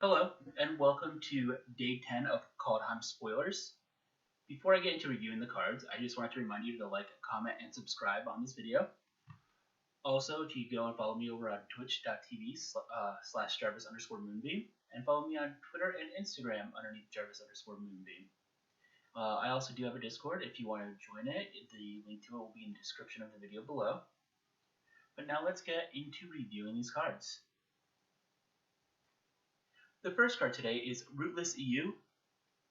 Hello, and welcome to day 10 of Kaldheim Spoilers. Before I get into reviewing the cards, I just wanted to remind you to like, comment, and subscribe on this video. Also, if you go and follow me over on twitch.tv slash Jarvis underscore Moonbeam, and follow me on Twitter and Instagram underneath Jarvis underscore Moonbeam. I also do have a Discord if you want to join it. The link to it will be in the description of the video below. But now let's get into reviewing these cards. The first card today is Rootless EU,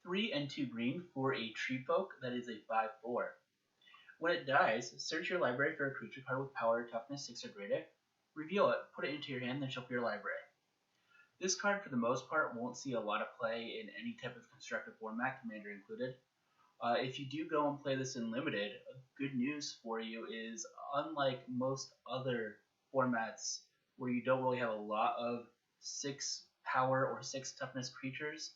3 and 2 green for a tree folk that is a 5/4. When it dies, search your library for a creature card with power or toughness 6 or greater, reveal it, put it into your hand, then shuffle your library. This card for the most part won't see a lot of play in any type of constructed format, Commander included. If you do go and play this in Limited, good news for you is unlike most other formats where you don't really have a lot of 6 power or 6 toughness creatures,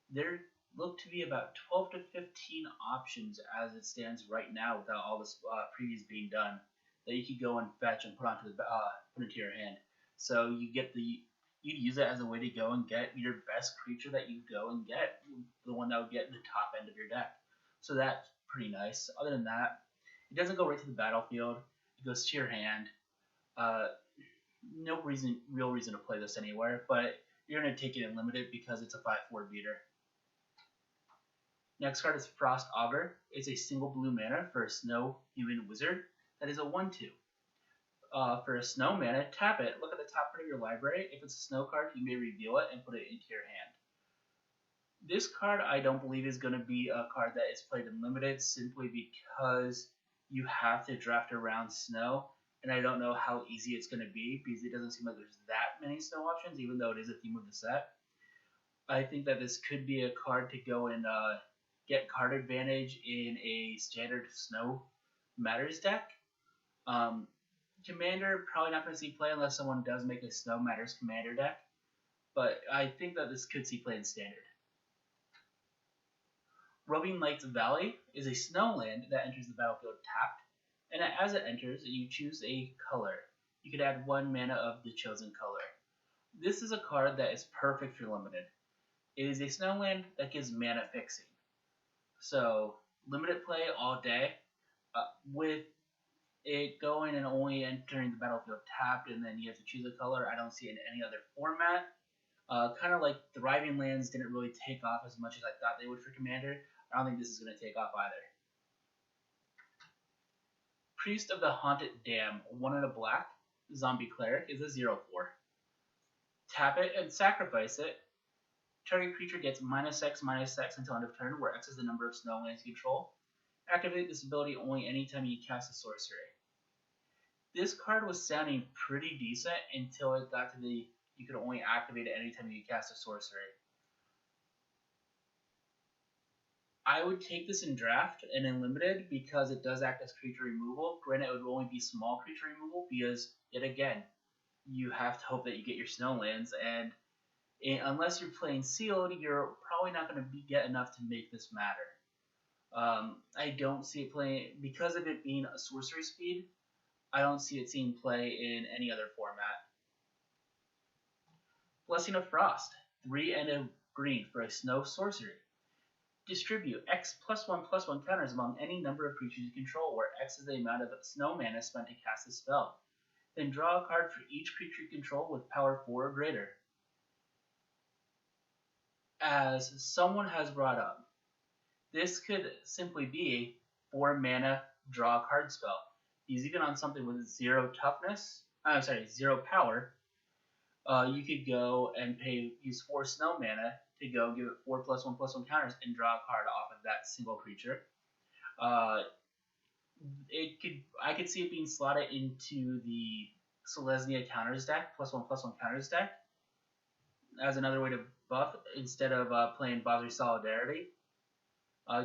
there look to be about 12 to 15 options as it stands right now without all this previews being done that you could go and fetch and put into your hand. So you'd use it as a way to go and get your best creature that you go and get, the one that would get in the top end of your deck. So that's pretty nice. Other than that, it doesn't go right to the battlefield. It goes to your hand. No real reason to play this anywhere, but you're going to take it in Limited because it's a 5/4 beater. Next card is Frost Augur. It's a single blue mana for a snow human wizard that is a 1/2. For a snow mana, tap it, look at the top part of your library. If it's a snow card, you may reveal it and put it into your hand. This card I don't believe is going to be a card that is played in Limited simply because you have to draft around snow, and I don't know how easy it's going to be because it doesn't seem like there's that many snow options, even though it is a theme of the set. I think that this could be a card to go and get card advantage in a standard Snow Matters deck. Commander, probably not going to see play unless someone does make a Snow Matters Commander deck, but I think that this could see play in Standard. Rubbing Lights Valley is a snowland that enters the battlefield tapped, and as it enters, you choose a color. You could add 1 mana of the chosen color. This is a card that is perfect for Limited. It is a snowland that gives mana fixing. So, Limited play all day. With it going and only entering the battlefield tapped and then you have to choose a color, I don't see it in any other format. Kind of like Thriving Lands didn't really take off as much as I thought they would for Commander. I don't think this is going to take off either. Priest of the Haunted Dam, 1 and a black, Zombie Cleric is a 0/4. Tap it and sacrifice it. Target creature gets -X until end of turn, where X is the number of snowlands you control. Activate this ability only anytime you cast a sorcery. This card was sounding pretty decent until it got to the you could only activate it anytime you cast a sorcery. I would take this in Draft and in Limited because it does act as creature removal. Granted, it would only be small creature removal because, yet again, you have to hope that you get your snowlands, and unless you're playing sealed, you're probably not going to get enough to make this matter. I don't see it playing, because of it being a sorcery speed, I don't see it seeing play in any other format. Blessing of Frost, 3 and a green for a snow sorcery. Distribute X +1/+1 counters among any number of creatures you control, where X is the amount of snow mana spent to cast a spell. Then draw a card for each creature you control with power 4 or greater. As someone has brought up, this could simply be 4 mana, draw a card spell. Because even on something with 0 power, you could go and use 4 snow mana to go give it 4 +1/+1 counters and draw a card off of that single creature. I could see it being slotted into the Selesnya counters deck, +1/+1 counters deck, as another way to buff instead of playing Bozri Solidarity.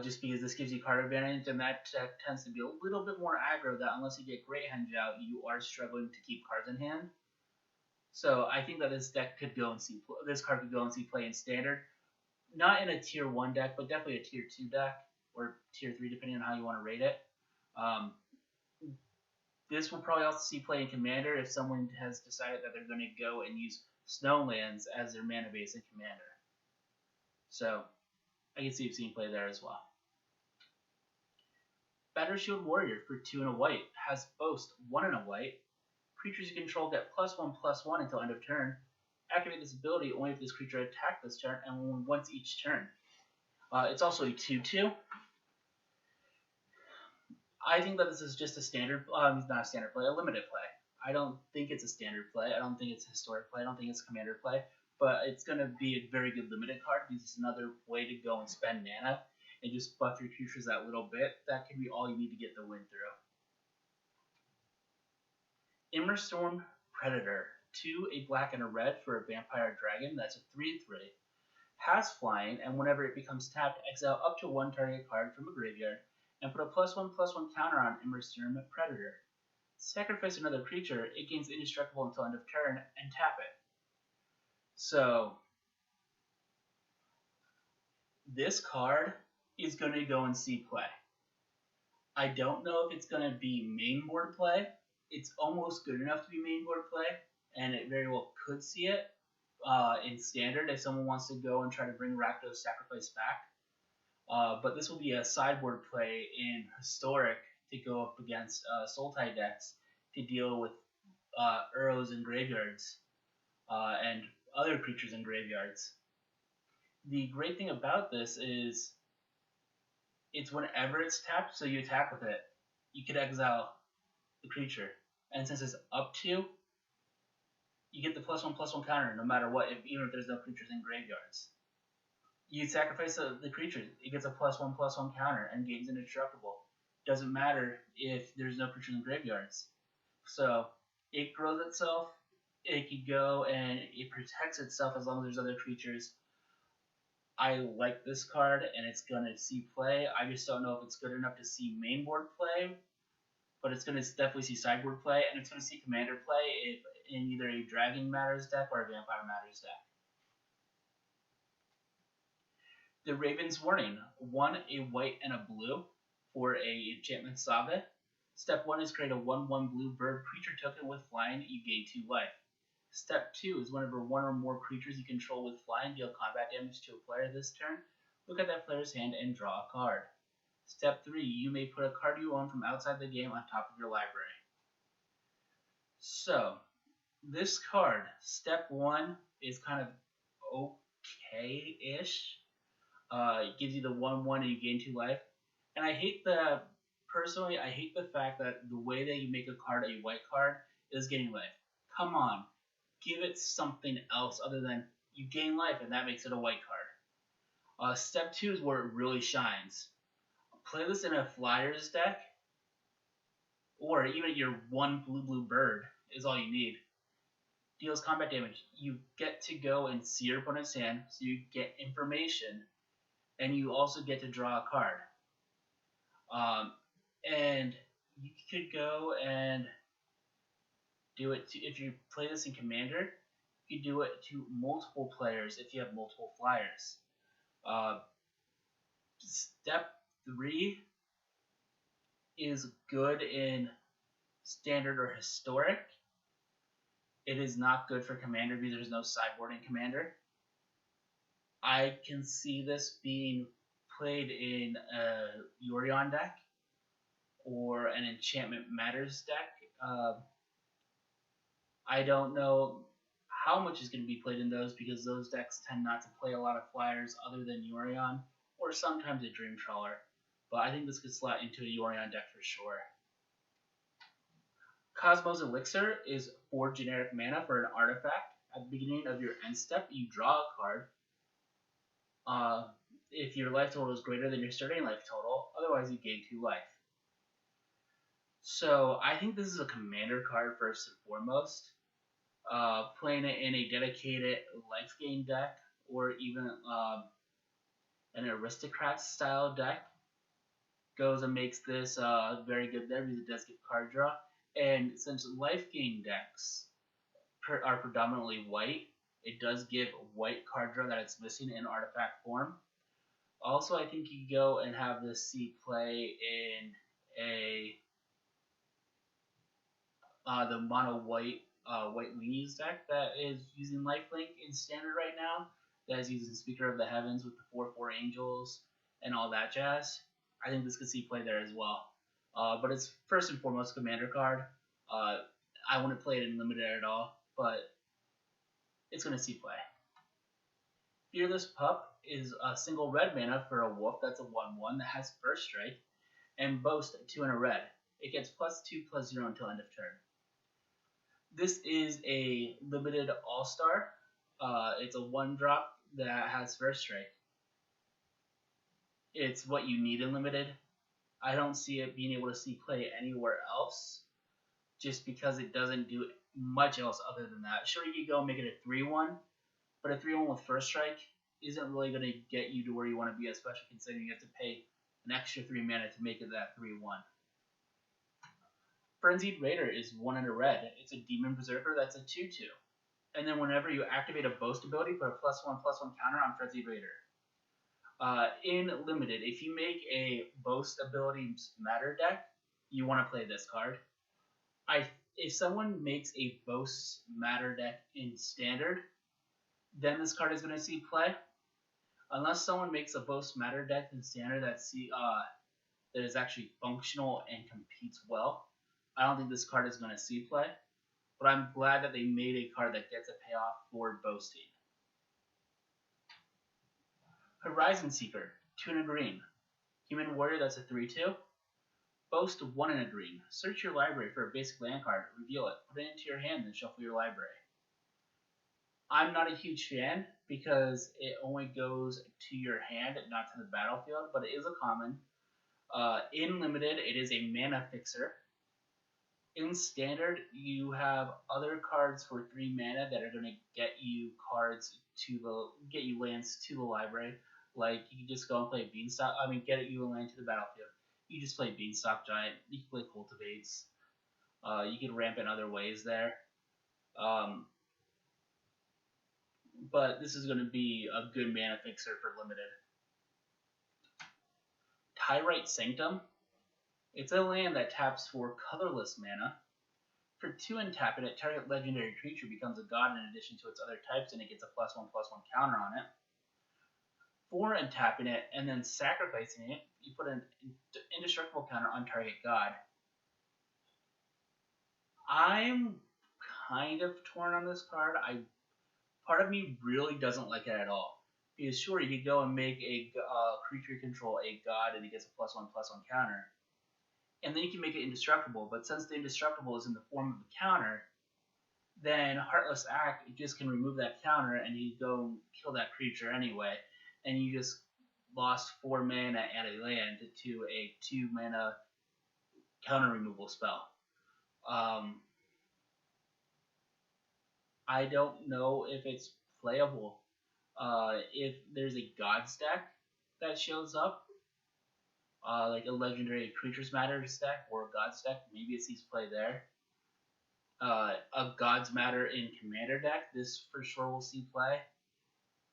Just because this gives you card advantage, and that deck tends to be a little bit more aggro that unless you get Great Henge out, you are struggling to keep cards in hand. So I think that this card could go and see play in Standard. Not in a tier 1 deck, but definitely a tier 2 deck, or tier 3 depending on how you want to rate it. This will probably also see play in Commander if someone has decided that they're going to go and use Snowlands as their mana base in Commander. So I can see it being played there as well. Battery Shield Warrior for 2 and a white has Boast 1 and a white. Creatures you control get +1/+1 until end of turn. Activate this ability only if this creature attacked this turn and once each turn. It's also a 2/2. I think that this is just a standard, not a standard play, a limited play. I don't think it's a standard play. I don't think it's a historic play. I don't think it's a commander play. But it's going to be a very good limited card because it's another way to go and spend mana and just buff your creatures that little bit. That can be all you need to get the win through. Immerstorm Predator. 2, a black and a red for a vampire dragon. That's a 3/3. Has flying, and whenever it becomes tapped, exile up to 1 target card from a graveyard and put a +1/+1 counter on Immerstorm Predator. Sacrifice another creature, it gains indestructible until end of turn, and tap it. So, this card is going to go and see play. I don't know if it's going to be main board play. It's almost good enough to be main board play, and it very well could see it in Standard if someone wants to go and try to bring Rakdos Sacrifice back. But this will be a sideboard play in Historic to go up against Sultai decks to deal with Urros in graveyards and other creatures in graveyards. The great thing about this is it's whenever it's tapped, so you attack with it, you could exile the creature. And since it's up to, you get the +1/+1 counter no matter what, even if there's no creatures in graveyards. You sacrifice the creature, it gets a +1/+1 counter and gains indestructible. Doesn't matter if there's no creatures in graveyards. So it grows itself, it can go and it protects itself as long as there's other creatures. I like this card and it's going to see play. I just don't know if it's good enough to see main board play, but it's going to definitely see sideboard play, and it's going to see commander play if in either a Dragon Matters deck or a Vampire Matters deck. The Raven's Warning. 1, a white and a blue for a Enchantment Saga. Step 1 is create a 1/1 blue bird creature token with flying, you gain 2 life. Step 2 is whenever 1 or more creatures you control with flying deal combat damage to a player this turn, look at that player's hand and draw a card. Step 3, you may put a card you own from outside the game on top of your library. So, this card, step 1, is kind of okay-ish. It gives you the 1/1 and you gain 2 life. And personally, I hate the fact that the way that you make a card a white card is getting life. Come on, give it something else other than you gain life and that makes it a white card. Step 2 is where it really shines. Play this in a Flyers deck, or even your 1 blue bird is all you need. Deals combat damage. You get to go and see your opponent's hand, so you get information, and you also get to draw a card. And you could go and do it if you play this in Commander. You could do it to multiple players if you have multiple Flyers. Step 3 is good in Standard or Historic. It is not good for Commander because there's no sideboard in Commander. I can see this being played in a Yorion deck or an Enchantment Matters deck. I don't know how much is going to be played in those because those decks tend not to play a lot of Flyers other than Yorion or sometimes a Dream Trawler. But I think this could slot into a Yorion deck for sure. Cosmos Elixir is 4 generic mana for an artifact. At the beginning of your end step, you draw a card. If your life total is greater than your starting life total, otherwise you gain 2 life. So I think this is a commander card first and foremost. Playing it in a dedicated life gain deck or even an aristocrat style deck goes and makes this very good there because it does give card draw. And since life gain decks are predominantly white, it does give white card draw that it's missing in artifact form. Also, I think you go and have this see play in the mono white White Weenies deck that is using Lifelink in Standard right now. That is using Speaker of the Heavens with the 4/4 Angels and all that jazz. I think this could see play there as well. But it's first and foremost a Commander card. I wouldn't play it in Limited at all, but it's going to see play. Fearless Pup is a single red mana for a wolf that's a 1/1 that has First Strike and Boast 2 and a red. It gets +2/+0 until end of turn. This is a limited all-star. It's a 1-drop that has First Strike. It's what you need in limited. I don't see it being able to see play anywhere else, just because it doesn't do much else other than that. Sure, you could go and make it a 3/1, but a 3/1 with First Strike isn't really going to get you to where you want to be, especially considering you have to pay an extra 3 mana to make it that 3/1. Frenzied Raider is 1 and a red. It's a Demon Berserker that's a 2/2. And then whenever you activate a Boast ability, put a +1/+1 counter on Frenzied Raider. In Limited, if you make a Boast ability matter deck, you want to play this card. If someone makes a Boast matter deck in Standard, then this card is going to see play. Unless someone makes a Boast matter deck in Standard that is actually functional and competes well, I don't think this card is going to see play. But I'm glad that they made a card that gets a payoff for boasting. Horizon Seeker, 2 and a green. Human Warrior, that's a 3/2. Boast 1 and a green. Search your library for a basic land card, reveal it, put it into your hand, then shuffle your library. I'm not a huge fan because it only goes to your hand, not to the battlefield, but it is a common. In Limited, it is a mana fixer. In Standard, you have other cards for 3 mana that are going to get you lands to the library. Like you can just go and play Beanstalk. Get you a land to the battlefield. You just play Beanstalk Giant. You can play Cultivates. You can ramp in other ways there. But this is going to be a good mana fixer for Limited. Tyrite Sanctum. It's a land that taps for colorless mana. For 2 and tapping it, target legendary creature becomes a god in addition to its other types, and it gets a +1/+1 counter on it. 4 and tapping it, and then sacrificing it, you put an indestructible counter on target god. I'm kind of torn on this card. Part of me really doesn't like it at all. Because sure, you could go and make a creature control a god, and it gets a +1/+1 counter. And then you can make it indestructible, but since the indestructible is in the form of a counter, then Heartless Act, it just can remove that counter and you go kill that creature anyway, and you just lost 4 mana and a land to a 2 mana counter removal spell. I don't know if it's playable. If there's a God's deck that shows up, like a Legendary Creatures Matters deck or a God's deck, maybe it sees play there. A God's Matter in Commander deck, this for sure will see play.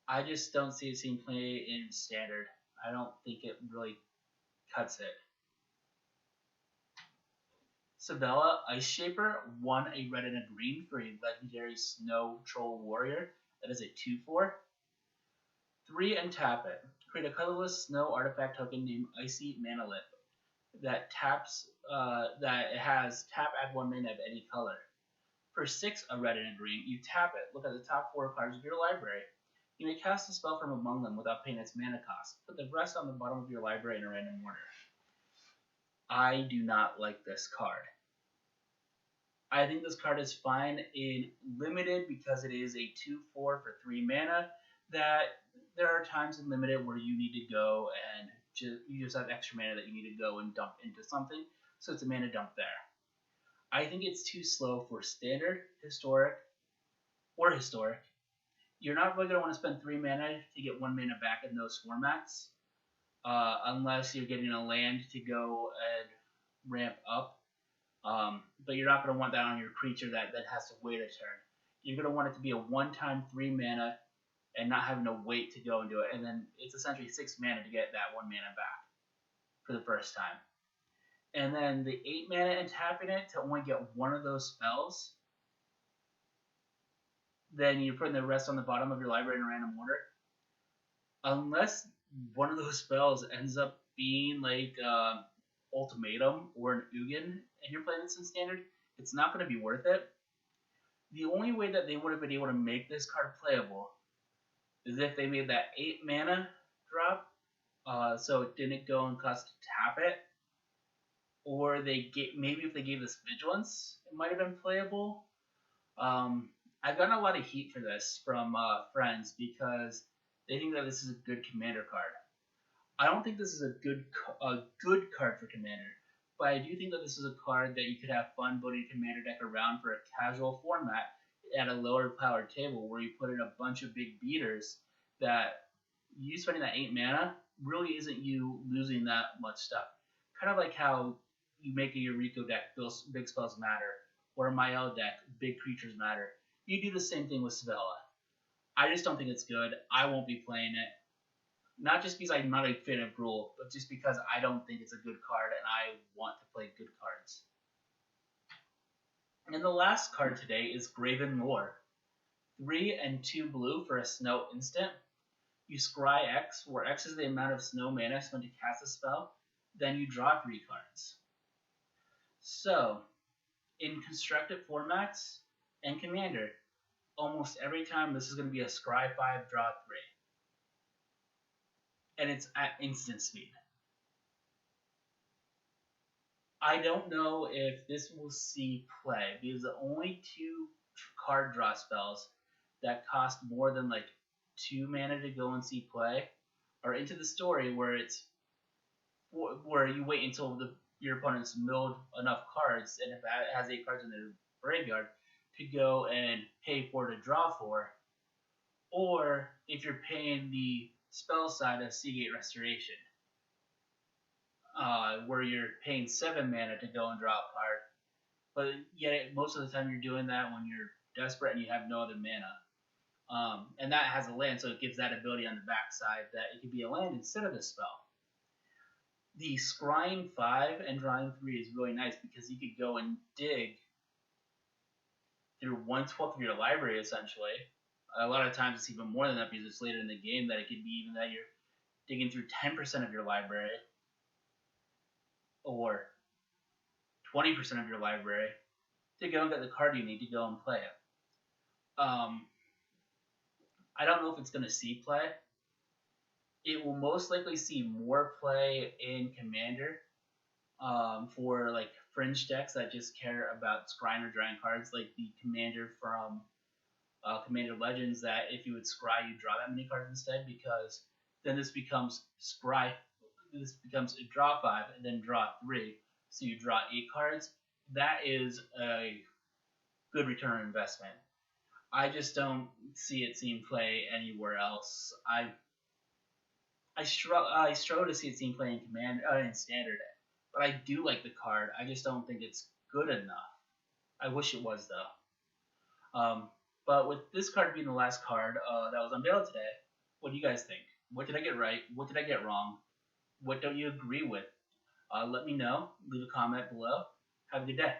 I just don't see it seeing play in Standard. I don't think it really cuts it. Sabella, Ice Shaper, 1 a red and a green for a Legendary Snow Troll Warrior. That is a 2/4. 3 and tap it. Create a colorless snow artifact token named Icy Manalith that taps. That it has tap, add 1 mana of any color. For 6 a red and a green, you tap it. Look at the top 4 cards of your library. You may cast a spell from among them without paying its mana cost. Put the rest on the bottom of your library in a random order. I do not like this card. I think this card is fine in Limited because it is a 2/4 for 3 mana. That there are times in Limited where you need to go and you just have extra mana that you need to go and dump into something, so it's a mana dump there. I think it's too slow for Standard, Historic, or Historic. You're not really going to want to spend 3 mana to get 1 mana back in those formats, unless you're getting a land to go and ramp up. But you're not going to want that on your creature that has to wait a turn. You're going to want it to be a one-time 3 mana and not having to wait to go and do it. And then it's essentially 6 mana to get that 1 mana back for the first time. And then the 8 mana and tapping it to only get 1 of those spells. then you're putting the rest on the bottom of your library in a random order. Unless one of those spells ends up being like Ultimatum or an Ugin, and you're playing this in standard, it's not going to be worth it. The only way that they would have been able to make this card playable is if they made that 8 mana drop, so it didn't go and cost to tap it, or maybe if they gave this Vigilance, it might have been playable. I've gotten a lot of heat for this from friends because they think that this is a good commander card. I don't think this is a good card for commander, but I do think that this is a card that you could have fun building a commander deck around for a casual format at a lower powered table where you put in a bunch of big beaters that you spending that 8 mana really isn't you losing that much stuff. Kind of like how you make a Eureka deck, big spells matter, or a Mael deck, big creatures matter. You do the same thing with Svella. I just don't think it's good. I won't be playing it. Not just because I'm not a fan of Gruul, but just because I don't think it's a good card and I want to play good cards. And the last card today is Graven Lore. 3 and 2 blue for a snow instant. You scry X, where X is the amount of snow mana spent to cast a spell. Then you draw 3 cards. So, in constructed formats and Commander, almost every time this is going to be a scry 5, draw 3. And it's at instant speed. I don't know if this will see play because the only 2 card draw spells that cost more than like 2 mana to go and see play are Into the Story, where you wait until your opponent's milled enough cards, and if it has 8 cards in their graveyard, to go and pay 4 to draw 4, or if you're paying the spell side of Seagate Restoration, where you're paying 7 mana to go and draw a card, but yet most of the time you're doing that when you're desperate and you have no other mana. And that has a land, so it gives that ability on the backside that it could be a land instead of a spell. The scrying 5 and drawing 3 is really nice because you could go and dig through 1/12 of your library, essentially. A lot of times it's even more than that because it's later in the game that it could be even that you're digging through 10% of your library or 20% of your library to go and get the card you need to go and play it. I don't know if it's going to see play. It will most likely see more play in Commander for like fringe decks that just care about scrying or drawing cards, like the Commander from Commander Legends, that if you would scry, you draw that many cards instead, because then this becomes draw 5 and then draw 3, so you draw 8 cards. That is a good return on investment. I just don't see it seeing play anywhere else. I struggle to see it seeing play in Standard, but I do like the card. I just don't think it's good enough. I wish it was though. But with this card being the last card that was unveiled today, what do you guys think? What did I get right? What did I get wrong? What don't you agree with? Let me know. Leave a comment below. Have a good day.